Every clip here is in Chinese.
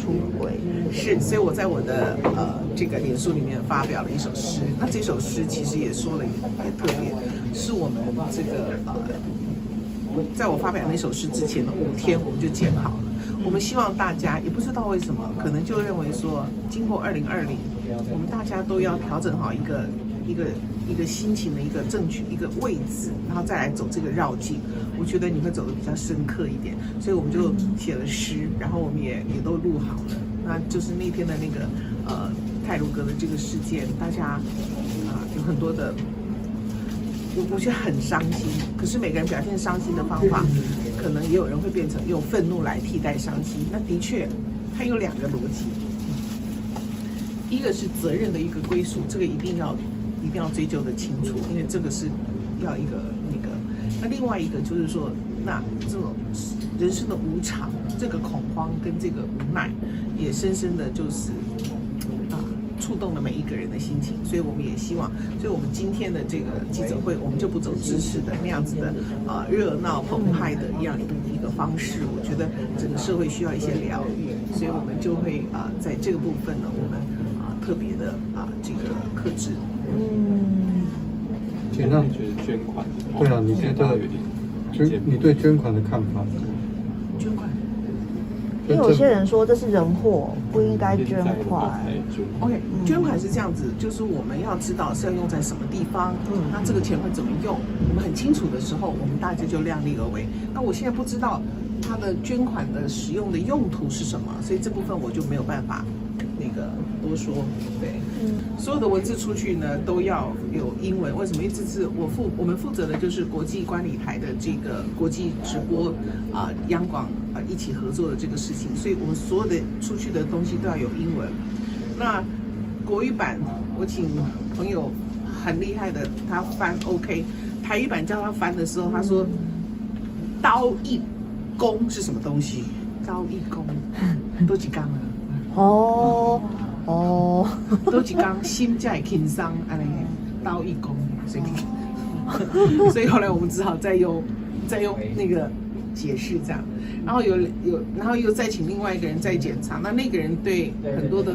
出轨。是，所以我在我的这个脸书里面发表了一首诗。那这首诗其实也说了也特别，是我们这个在我发表那首诗之前的5天我们就剪好了。我们希望大家也不知道为什么，可能就认为说，经过2020，我们大家都要调整好一个心情的一个正确一个位置，然后再来走这个绕境。我觉得你会走得比较深刻一点，所以我们就写了诗，然后我们也都录好了。那就是那天的那个太鲁阁的这个事件，大家有很多的，我觉得很伤心。可是每个人表现伤心的方法，可能也有人会变成用愤怒来替代伤心。那的确，它有2个逻辑，一个是责任的一个归属，这个一定要追究的清楚，因为这个是要一个那个。那另外一个就是说，那这种人生的无常，这个恐慌跟这个无奈，也深深的就是触动了每一个人的心情。所以我们也希望，所以我们今天的这个记者会，我们就不走知识的那样子的热闹澎湃的一个方式。我觉得整个社会需要一些疗愈，所以我们就会在这个部分呢，我们特别的这个克制。现在觉得捐款，对啊，你现在你对捐款的看法？捐款，因为有些人说这是人祸，不应该捐款。OK， 捐款是这样子，就是我们要知道是要用在什么地方，那这个钱会怎么用，我们很清楚的时候，我们大家就量力而为。那我现在不知道它的捐款的使用的用途是什么，所以这部分我就没有办法那个多说。对，所有的文字出去呢都要有英文。为什么？因为这次我们负责的就是国际观礼台的这个国际直播央广一起合作的这个事情，所以我们所有的出去的东西都要有英文。那国语版我请朋友很厉害的，他翻 OK。台语版叫他翻的时候，他说刀一弓是什么东西？刀一弓多几缸啊？多几缸心在轻伤，刀一弓，所以后来我们只好再用那个解释这样，然后然后又再请另外一个人再检查，那个人对很多的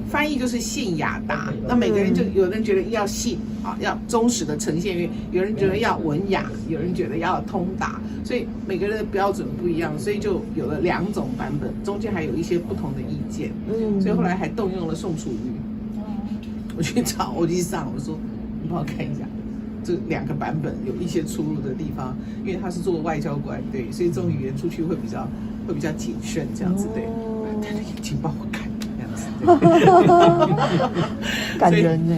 翻译就是信雅达，那每个人就有人觉得要信要忠实的呈现，因为有人觉得要文雅，有人觉得要通达，所以每个人的标准不一样，所以就有了2种版本，中间还有一些不同的意见。所以后来还动用了宋楚瑜，我去找欧弟上，我说你帮我看一下这2个版本有一些出入的地方，因为他是做外交官，对，所以这种语言出去会比较谨慎这样子，对，请帮我看这样子，对感人呢。